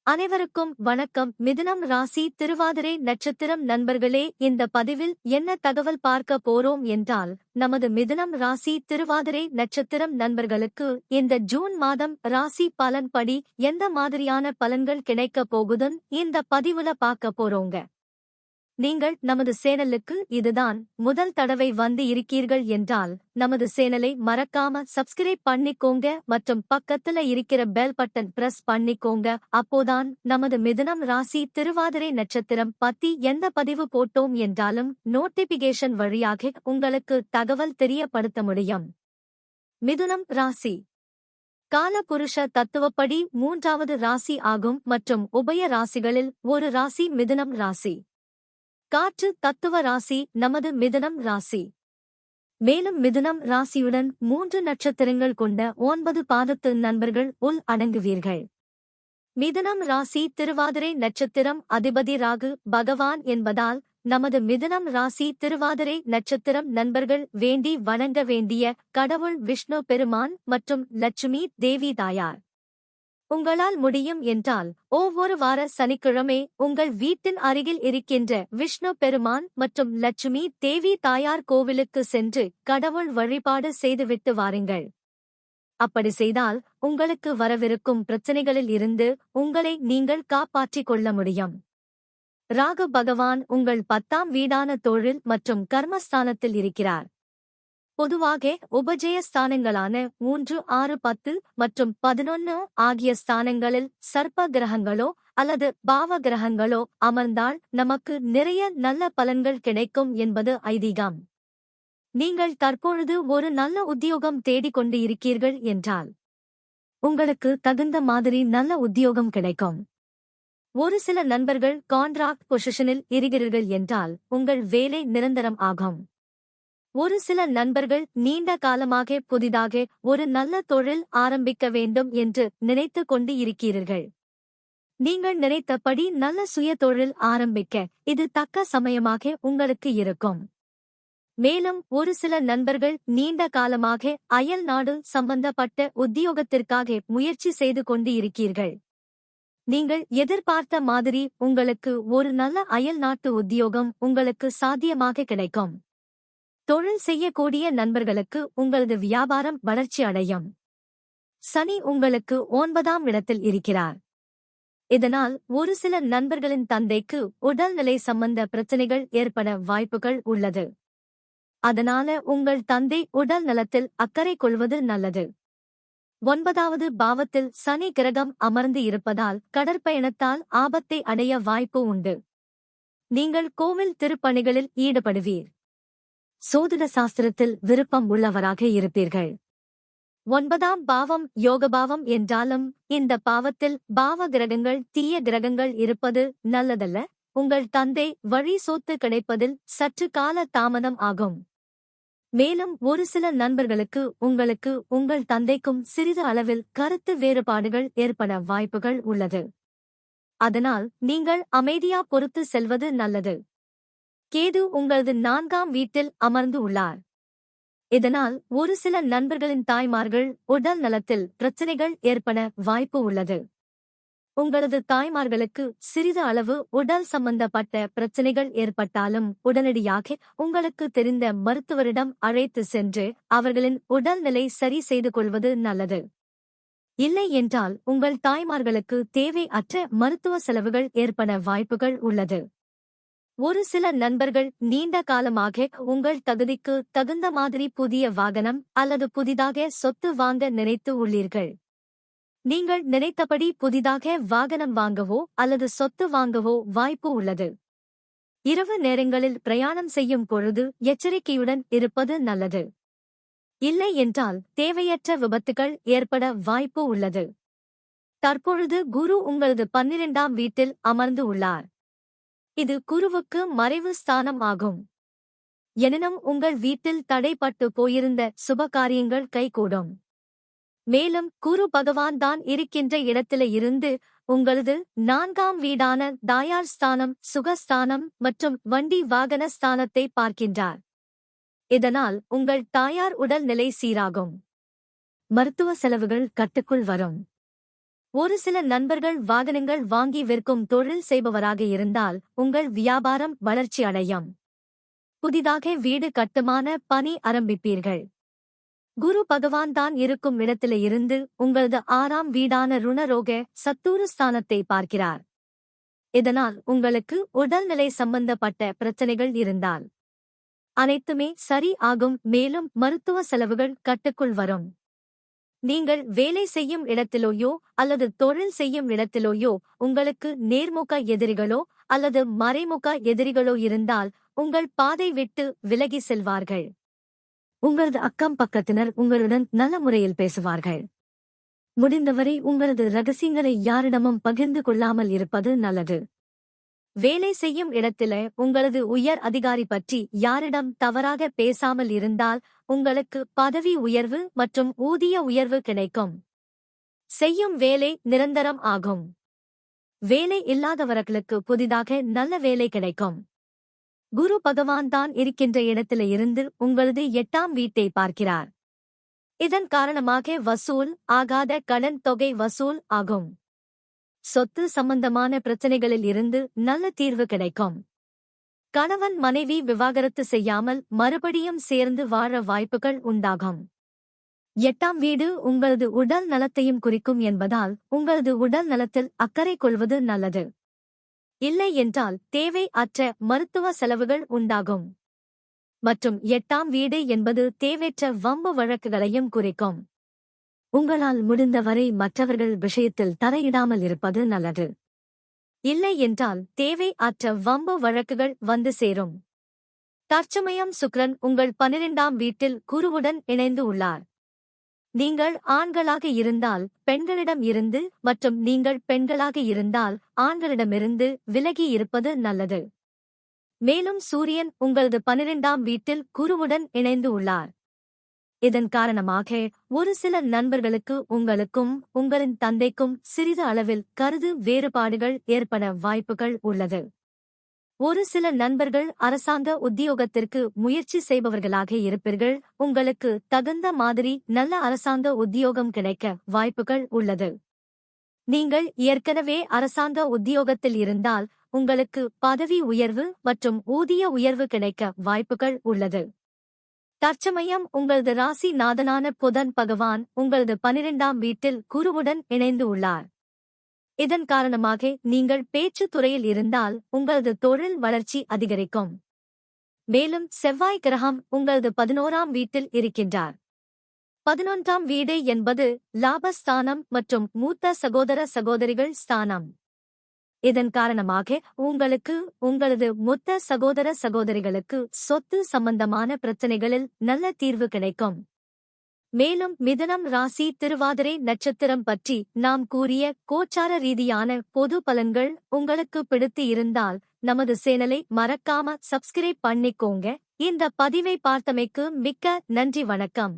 அனைவருக்கும் வணக்கம். மிதுனம் ராசி திருவாதிரை நட்சத்திரம் நண்பர்களே, இந்த பதிவில் என்ன தகவல் பார்க்க போறோம் என்றால், நமது மிதுனம் ராசி திருவாதிரை நட்சத்திரம் நண்பர்களுக்கு இந்த ஜூன் மாதம் ராசி பலன் படி எந்த மாதிரியான பலன்கள் கிடைக்க போகுதுன்னு இந்த பதிவுல பார்க்க போறோங்க. நீங்கள் நமது சேனலுக்கு இதுதான் முதல் தடவை வந்து இருக்கீர்கள் என்றால் நமது சேனலை மறக்காம சப்ஸ்கிரைப் பண்ணிக்கோங்க மற்றும் பக்கத்துல இருக்கிற பெல் பட்டன் பிரஸ் பண்ணிக்கோங்க. அப்போதான் நமது மிதுனம் ராசி திருவாதிரை நட்சத்திரம் பத்தி எந்த பதிவு போட்டோம் என்றாலும் நோட்டிபிகேஷன் வழியாக உங்களுக்கு தகவல் தெரியப்படுத்த முடியும். மிதுனம் ராசி காலபுருஷ தத்துவப்படி மூன்றாவது ராசி ஆகும் மற்றும் உபய ராசிகளில் ஒரு ராசி மிதுனம் ராசி. காற்று தத்துவ ராசி நமது மிதுனம் ராசி. மேலும் மிதுனம் ராசியுடன் 3 நட்சத்திரங்கள் கொண்ட 9 பாதத்து நண்பர்கள் உள் அடங்குவீர்கள். மிதுனம் ராசி திருவாதிரை நட்சத்திரம் அதிபதி ராகு பகவான் என்பதால் நமது மிதுனம் ராசி திருவாதிரை நட்சத்திரம் நண்பர்கள் வேண்டி வணங்க வேண்டிய கடவுள் விஷ்ணு பெருமான் மற்றும் லட்சுமி தேவி தாயார். உங்களால் முடியும் என்றால் ஒவ்வொரு வார சனிக்கிழமை உங்கள் வீட்டின் அருகில் இருக்கின்ற விஷ்ணு பெருமான் மற்றும் லட்சுமி தேவி தாயார் கோவிலுக்கு சென்று கடவுள் வழிபாடு செய்துவிட்டு வாருங்கள். அப்படி செய்தால் உங்களுக்கு வரவிருக்கும் பிரச்சனைகளில் இருந்து உங்களை நீங்கள் காப்பாற்றிக் கொள்ள முடியும். ராகு பகவான் உங்கள் 10ஆம் வீடான தொழில் மற்றும் கர்மஸ்தானத்தில் இருக்கிறார். பொதுவாக உபஜய ஸ்தானங்களான 3, 6, 10 மற்றும் 11 ஆகிய ஸ்தானங்களில் சர்ப்ப கிரகங்களோ அல்லது பாவ கிரகங்களோ அமர்ந்தால் நமக்கு நிறைய நல்ல பலன்கள் கிடைக்கும் என்பது ஐதீகம். நீங்கள் தற்பொழுது ஒரு நல்ல உத்தியோகம் தேடிக்கொண்டு இருக்கீர்கள் என்றால் உங்களுக்கு தகுந்த மாதிரி நல்ல உத்தியோகம் கிடைக்கும். ஒரு சில நண்பர்கள் கான்ட்ராக்ட் பொசிஷனில் இருக்கிறீர்கள் என்றால் உங்கள் வேலை நிரந்தரம் ஆகும். ஒரு சில நண்பர்கள் நீண்ட காலமாக புதிதாக ஒரு நல்ல தொழில் ஆரம்பிக்க வேண்டும் என்று நினைத்து கொண்டு இருக்கிறீர்கள். நீங்கள் நினைத்தபடி நல்ல சுய தொழில் ஆரம்பிக்க இது தக்க சமயமாக உங்களுக்கு இருக்கும். மேலும் ஒரு சில நண்பர்கள் நீண்ட காலமாக அயல் நாடு சம்பந்தப்பட்ட உத்தியோகத்திற்காக முயற்சி செய்து கொண்டு இருக்கீர்கள். நீங்கள் எதிர்பார்த்த மாதிரி உங்களுக்கு ஒரு நல்ல அயல் நாட்டு உத்தியோகம் உங்களுக்கு சாத்தியமாக கிடைக்கும். தொழில் செய்யக்கூடிய நண்பர்களுக்கு உங்களது வியாபாரம் வளர்ச்சி அடையும். சனி உங்களுக்கு 9ஆம் இடத்தில் இருக்கிறார். இதனால் ஒரு சில நண்பர்களின் தந்தைக்கு உடல்நிலை சம்பந்த பிரச்சனைகள் ஏற்பட வாய்ப்புகள் உள்ளது. அதனால உங்கள் தந்தை உடல் நலத்தில் அக்கறை கொள்வது நல்லது. 9வது பாவத்தில் சனி கிரகம் அமர்ந்து இருப்பதால் கடற்பயணத்தால் ஆபத்தை அடைய வாய்ப்பு உண்டு. நீங்கள் கோவில் திருப்பணிகளில் ஈடுபடுவீர். சோதிட சாஸ்திரத்தில் விருப்பம் உள்ளவராக இருப்பீர்கள். 9ஆம் பாவம் யோகபாவம் என்றாலும் இந்த பாவத்தில் பாவ கிரகங்கள் தீய கிரகங்கள் இருப்பது நல்லதல்ல. உங்கள் தந்தை வழி சொத்து கிடைப்பதில் சற்று கால தாமதம் ஆகும். மேலும் ஒரு சில நண்பர்களுக்கு உங்களுக்கு உங்கள் தந்தைக்கும் சிறிது அளவில் கருத்து வேறுபாடுகள் ஏற்பட வாய்ப்புகள் உள்ளது. அதனால் நீங்கள் அமைதியா பொறுத்து செல்வது நல்லது. கேது உங்களது 4ஆம் வீட்டில் அமர்ந்து உள்ளார். இதனால் ஒரு சில நண்பர்களின் தாய்மார்கள் உடல் நலத்தில் பிரச்சனைகள் ஏற்பட வாய்ப்பு உள்ளது. உங்களது தாய்மார்களுக்கு சிறிது அளவு உடல் சம்பந்தப்பட்ட பிரச்சனைகள் ஏற்பட்டாலும் உடனடியாக உங்களுக்கு தெரிந்த மருத்துவரிடம் அழைத்து சென்று அவர்களின் உடல்நிலை சரி செய்து கொள்வது நல்லது. இல்லை என்றால் உங்கள் தாய்மார்களுக்கு தேவை அற்ற மருத்துவ செலவுகள் ஏற்பட வாய்ப்புகள் உள்ளது. ஒரு சில நண்பர்கள் நீண்ட காலமாக உங்கள் தகுதிக்கு தகுந்த மாதிரி புதிய வாகனம் அல்லது புதிதாக சொத்து வாங்க நினைத்து உள்ளீர்கள். நீங்கள் நினைத்தபடி புதிதாக வாகனம் வாங்கவோ அல்லது சொத்து வாங்கவோ வாய்ப்பு உள்ளது. இரவு நேரங்களில் பிரயாணம் செய்யும் பொழுது எச்சரிக்கையுடன் இருப்பது நல்லது. இல்லை என்றால் தேவையற்ற விபத்துகள் ஏற்பட வாய்ப்பு உள்ளது. தற்பொழுது குரு உங்களது 12ஆம் வீட்டில் அமர்ந்து உள்ளார். இது குருவுக்கு மறைவு ஸ்தானம் ஆகும். எனினும் உங்கள் வீட்டில் தடைப்பட்டு போயிருந்த சுபகாரியங்கள் கைகூடும். மேலும் குரு பகவான் தான் இருக்கின்ற இடத்தில இருந்து உங்களது 4ஆம் வீடான தாயார் ஸ்தானம், சுகஸ்தானம் மற்றும் வண்டி வாகன ஸ்தானத்தை பார்க்கின்றார். இதனால் உங்கள் தாயார் உடல் நிலை சீராகும். மருத்துவ செலவுகள் கட்டுக்குள் வரும். ஒரு சில நண்பர்கள் வாகனங்கள் வாங்கி விற்கும் தொழில் செய்பவராக இருந்தால் உங்கள் வியாபாரம் வளர்ச்சி அடையும். புதிதாக வீடு கட்டுமான பணி ஆரம்பிப்பீர்கள். குரு பகவான் தான் இருக்கும் இடத்தில இருந்து உங்களது 6ஆம் வீடான ருணரோக சத்துரு ஸ்தானத்தை பார்க்கிறார். இதனால் உங்களுக்கு உடல்நிலை சம்பந்தப்பட்ட பிரச்சனைகள் இருந்தால் அனைத்துமே சரி ஆகும். மேலும் மருத்துவ செலவுகள் கட்டுக்குள் வரும். நீங்கள் வேலை செய்யும் இடத்திலோயோ அல்லது தொழில் செய்யும் இடத்திலோயோ உங்களுக்கு நேர்முக எதிரிகளோ அல்லது மறைமுக எதிரிகளோ இருந்தால் உங்கள் பாதை விட்டு விலகி செல்வார்கள். உங்களது அக்கம் பக்கத்தினர் உங்களுடன் நல்ல முறையில் பேசுவார்கள். முடிந்தவரை உங்களது ரகசியங்களை யாரிடமும் பகிர்ந்து கொள்ளாமல் இருப்பது நல்லது. வேலை செய்யும் இடத்தில உங்களது உயர் அதிகாரி பற்றி யாரிடம் தவறாக பேசாமல் இருந்தால் உங்களுக்கு பதவி உயர்வு மற்றும் ஊதிய உயர்வு கிடைக்கும். செய்யும் வேலை நிரந்தரம் ஆகும். வேலை இல்லாதவர்களுக்கு புதிதாக நல்ல வேலை கிடைக்கும். குரு பகவான் தான் இருக்கின்ற இடத்தில இருந்து உங்களது 8ஆம் வீட்டை பார்க்கிறார். இதன் காரணமாக வசூல் ஆகாத கடன் தொகை வசூல் ஆகும். சொத்து சம்பந்தமான பிரச்சனைகளில் இருந்து நல்ல தீர்வு கிடைக்கும். கணவன் மனைவி விவாகரத்து செய்யாமல் மறுபடியும் சேர்ந்து வாழ வாய்ப்புகள் உண்டாகும். 8ஆம் வீடு உங்களது உடல் நலத்தையும் குறிக்கும் என்பதால் உங்களது உடல் நலத்தில் அக்கறை கொள்வது நல்லது. இல்லை என்றால் தேவை அற்ற மருத்துவ செலவுகள் உண்டாகும். மற்றும் 8ஆம் வீடு என்பது தேவையற்ற வம்பு வழக்குகளையும் குறிக்கும். உங்களால் முடிந்தவரை மற்றவர்கள் விஷயத்தில் தலையிடாமல் இருப்பது நல்லது. இல்லை என்றால் தேவை அற்ற வம்பு வழக்குகள் வந்து சேரும். தற்சமயம் சுக்கிரன் உங்கள் 12ஆம் வீட்டில் குருவுடன் இணைந்து உள்ளார். நீங்கள் ஆண்களாக இருந்தால் பெண்களிடம் இருந்து மற்றும் நீங்கள் பெண்களாக இருந்தால் ஆண்களிடமிருந்து விலகி இருப்பது நல்லது. மேலும் சூரியன் உங்களது 12ஆம் வீட்டில் குருவுடன் இணைந்து உள்ளார். இதன் காரணமாக ஒரு சில நண்பர்களுக்கு உங்களுக்கும் உங்களின் தந்தைக்கும் சிறிது அளவில் கருத்து வேறுபாடுகள் ஏற்பட வாய்ப்புகள் உள்ளது. ஒரு சில நண்பர்கள் அரசாங்க உத்தியோகத்திற்கு முயற்சி செய்பவர்களாக இருப்பீர்கள். உங்களுக்கு தகுந்த மாதிரி நல்ல அரசாங்க உத்தியோகம் கிடைக்க வாய்ப்புகள் உள்ளது. நீங்கள் ஏற்கனவே அரசாங்க உத்தியோகத்தில் இருந்தால் உங்களுக்கு பதவி உயர்வு மற்றும் ஊதிய உயர்வு கிடைக்க வாய்ப்புகள் உள்ளது. தற்சமயம் உங்களது ராசி நாதனான புதன் பகவான் உங்களது 12ஆம் வீட்டில் குருவுடன் இணைந்து உள்ளார். இதன் காரணமாக நீங்கள் பேச்சு துறையில் இருந்தால் உங்களது தொழில் வளர்ச்சி அதிகரிக்கும். மேலும் செவ்வாய் கிரகம் உங்களது 11ஆம் வீட்டில் இருக்கின்றார். 11ஆம் வீடு என்பது லாபஸ்தானம் மற்றும் மூத்த சகோதர சகோதரிகள் ஸ்தானம். இதன் காரணமாக உங்களுக்கு உங்களது மொத்த சகோதர சகோதரிகளுக்கு சொத்து சம்பந்தமான பிரச்சனைகளில் நல்ல தீர்வு கிடைக்கும். மேலும் மிதுனம் ராசி திருவாதிரை நட்சத்திரம் பற்றி நாம் கூறிய கோச்சார ரீதியான பொது பலன்கள் உங்களுக்கு பிடித்து இருந்தால் நமது சேனலை மறக்காம சப்ஸ்கிரைப் பண்ணிக்கோங்க. இந்த பதிவை பார்த்தமைக்கு மிக்க நன்றி. வணக்கம்.